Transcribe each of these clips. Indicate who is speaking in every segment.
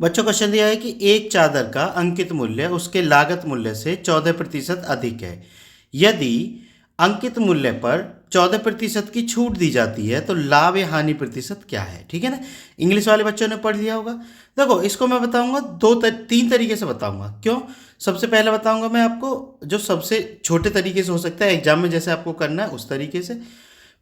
Speaker 1: बच्चों क्वेश्चन दिया है कि एक चादर का अंकित मूल्य उसके लागत मूल्य से 14% अधिक है। यदि अंकित मूल्य पर 14% की छूट दी जाती है तो लाभ या हानि प्रतिशत क्या है। ठीक है ना, इंग्लिश वाले बच्चों ने पढ़ लिया होगा। देखो इसको मैं बताऊंगा तीन तरीके से बताऊंगा। क्यों? सबसे पहले बताऊंगा मैं आपको जो सबसे छोटे तरीके से हो सकता है एग्जाम में जैसे आपको करना है उस तरीके से,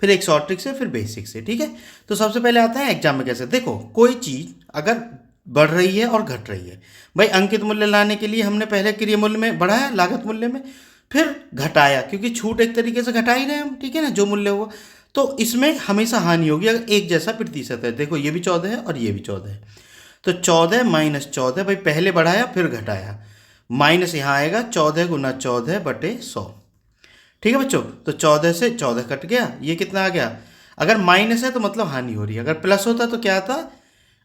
Speaker 1: फिर एक शॉर्ट ट्रिक से, फिर बेसिक से। ठीक है, तो सबसे पहले आता है एग्जाम में कैसे। देखो कोई चीज अगर बढ़ रही है और घट रही है, भाई अंकित मूल्य लाने के लिए हमने पहले क्रिय मूल्य में बढ़ाया, लागत मूल्य में, फिर घटाया क्योंकि छूट एक तरीके से घटा ही रहे हम। ठीक है ना, जो मूल्य हुआ, तो इसमें हमेशा हानि होगी अगर एक जैसा प्रतिशत है। देखो ये भी 14 है और ये भी 14 है, तो 14 माइनस 14, भाई पहले बढ़ाया फिर घटाया, माइनस यहाँ आएगा 14 गुना 14 बटे 100। ठीक है बच्चों, तो 14 से 14 कट गया, ये कितना आ गया। अगर माइनस है तो मतलब हानि हो रही है, अगर प्लस होता तो क्या था,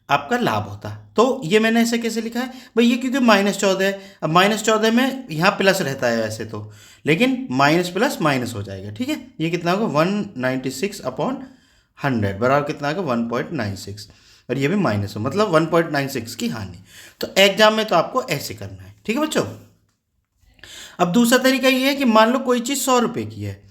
Speaker 1: आपका लाभ होता। तो ये मैंने ऐसे कैसे लिखा है भाई, ये क्योंकि -14 है। अब -14 में यहाँ प्लस रहता है वैसे तो, लेकिन माइनस प्लस माइनस हो जाएगा। ठीक है, ये कितना होगा 196/100 बराबर कितना होगा 1.96, और ये भी माइनस हो मतलब 1.96 की हानि। तो एग्जाम में तो आपको ऐसे करना है। ठीक है बच्चों, अब दूसरा तरीका ये है कि मान लो कोई चीज़ 100 रुपये की है,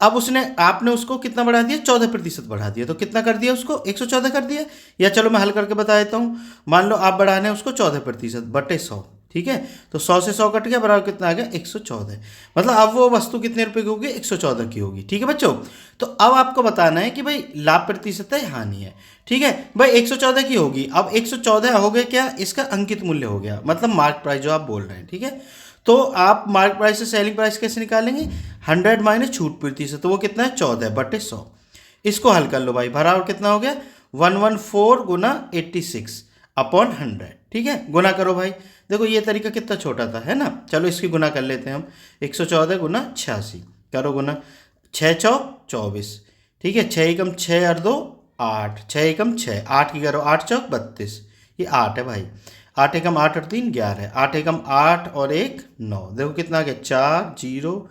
Speaker 1: अब उसने आपने उसको कितना बढ़ा दिया, 14% बढ़ा दिया, तो कितना कर दिया उसको 114 कर दिया। या चलो मैं हल करके बता देता हूँ, मान लो आप बढ़ा रहे हैं उसको 14% बटे 100। ठीक है, तो 100 से 100 कट गया, बराबर कितना आ गया 114। मतलब अब वो वस्तु कितने रुपए की होगी, 114 की होगी। ठीक है बच्चों, तो अब आपको बताना है कि भाई लाभ प्रतिशत है हानि है। ठीक है भाई, 114 की होगी, अब 114 हो गया क्या, इसका अंकित मूल्य हो गया, मतलब मार्क प्राइस जो आप बोल रहे हैं। ठीक है, तो आप मार्क प्राइस से सेलिंग प्राइस कैसे निकालेंगे, 100 माइनस छूट प्रतिशत, तो वो कितना है 14 बटे 100। इसको हल कर लो भाई, बराबर कितना हो गया 114 गुना 86 अपॉन 100। ठीक है, गुना करो भाई, देखो ये तरीका कितना छोटा था, है ना। चलो इसकी गुना कर लेते हैं हम, 114 गुना 86, करो गुना, 6 चौक 24। ठीक है, 6 एकम 6 और 2 8, 6 एकम 6, 8 की करो 8 चौक 32, ये 8 है भाई। 8 एकम 8 और 3 11, 8 एकम 8 और 1 9, देखो कितना आ गया 4 0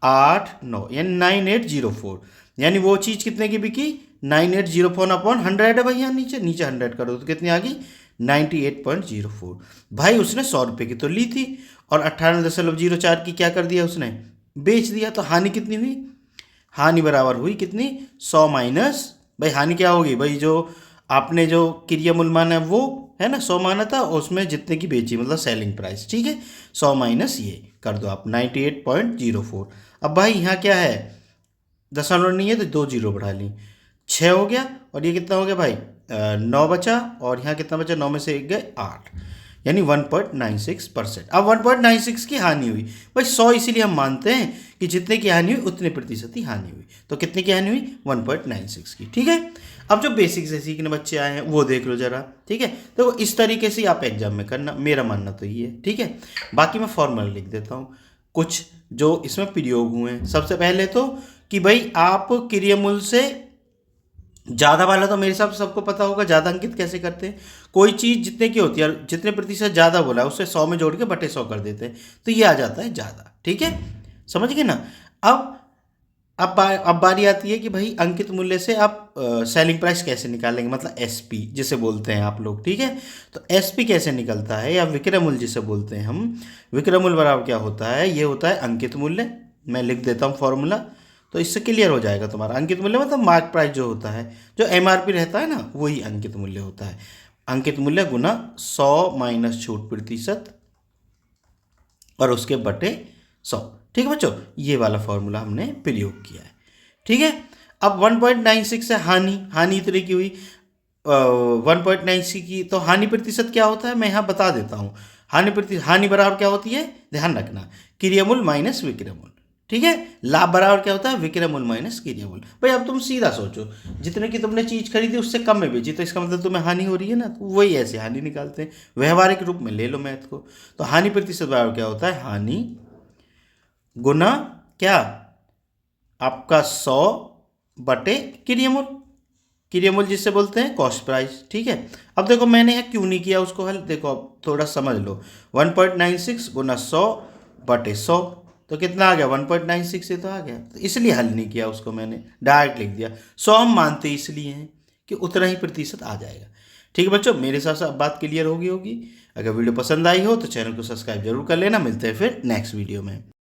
Speaker 1: 8 9, यानी 9804। यानी वो चीज़ कितने की बिकी, 9804 अपॉन 100 है भाई, यहाँ नीचे नीचे 100 करो तो कितनी आ गई 98.04। भाई उसने 100 रुपये की तो ली थी और 98.04 की क्या कर दिया उसने, बेच दिया, तो हानि कितनी हुई, हानि बराबर हुई कितनी 100 माइनस, भाई हानि क्या होगी भाई, जो आपने जो क्रिया मूल्य माना है वो है ना 100 माना था, उसमें जितने की बेची मतलब सेलिंग प्राइस। ठीक है, 100 माइनस ये कर दो आप 98.04। अब भाई यहाँ क्या है, दशमलव नहीं है तो 2 जीरो बढ़ा ली, 6 हो गया, और ये कितना हो गया भाई 9 बचा, और यहाँ कितना बचा, 9 में से 1 गए 8, यानी 1.96%। अब 1.96 की हानि हुई भाई, 100 इसीलिए हम मानते हैं कि जितने की हानि हुई उतने प्रतिशत ही हानि हुई, तो कितने की हानि हुई 1.96 की। ठीक है, अब जो बेसिक से सीखने बच्चे आए हैं वो देख लो जरा। ठीक है, तो इस तरीके से आप एग्जाम में करना, मेरा मानना तो ये है। ठीक है, बाकी मैं फॉर्मूला लिख देता हूँ कुछ जो इसमें प्रयोग हुए हैं। सबसे पहले तो कि भाई आप क्रियामूल से ज़्यादा वाला तो मेरे हिसाब से सबको पता होगा, ज़्यादा अंकित कैसे करते हैं। कोई चीज़ जितने की होती है, जितने प्रतिशत ज़्यादा बोला है उससे 100 में जोड़ के बटे 100 कर देते हैं, तो ये आ जाता है ज़्यादा। ठीक है, समझ गए ना। अब अब बारी आती है कि भाई अंकित मूल्य से आप सेलिंग प्राइस कैसे निकालेंगे, मतलब एसपी जिसे बोलते हैं आप लोग। ठीक है, तो एसपी कैसे निकलता है, या विक्रय मूल्य जिसे बोलते हैं हम। विक्रय मूल्य बराबर क्या होता है, ये होता है अंकित मूल्य। मैं लिख देता हूँ फॉर्मूला, तो इससे क्लियर हो जाएगा तुम्हारा। अंकित मूल्य मतलब मार्क प्राइस जो होता है, जो एमआरपी रहता है ना, वही अंकित मूल्य होता है। अंकित मूल्य गुना 100 माइनस छूट प्रतिशत और उसके बटे 100। ठीक है बच्चों, ये वाला फॉर्मूला हमने प्रयोग किया है। ठीक है, अब 1.96 है हानि, हानि इतने की हुई 1.96 की, तो हानि प्रतिशत क्या होता है मैं यहाँ बता देता हूँ। हानि बराबर क्या होती है, ध्यान रखना, क्रियामूल माइनस विक्रयमूल। ठीक है, लाभ बराबर क्या होता है, विक्रयमूल माइनस क्रियामूल। भाई अब तुम सीधा सोचो, जितने की तुमने चीज खरीदी उससे कम में बेची, तो इसका मतलब तुम्हें हानि हो रही है ना, तो वही ऐसे हानि निकालते हैं, व्यवहारिक रूप में ले लो मैथ को। तो हानि प्रतिशत बराबर क्या होता है, हानि गुना क्या, आपका 100 बटे क्रियामूल। क्रियामूल जिससे बोलते हैं कॉस्ट प्राइस। ठीक है, अब देखो मैंने यहाँ क्यों नहीं किया उसको हल, देखो अब थोड़ा समझ लो, 1.96 गुना 100 बटे 100, तो कितना आ गया 1.96 से तो आ गया, तो इसलिए हल नहीं किया उसको, मैंने डायरेक्ट लिख दिया। 100 हम मानते इसलिए हैं कि उतना ही प्रतिशत आ जाएगा। ठीक है बच्चों, मेरे हिसाब से अब बात क्लियर होगी। अगर वीडियो पसंद आई हो तो चैनल को सब्सक्राइब जरूर कर लेना। मिलते हैं फिर नेक्स्ट वीडियो में।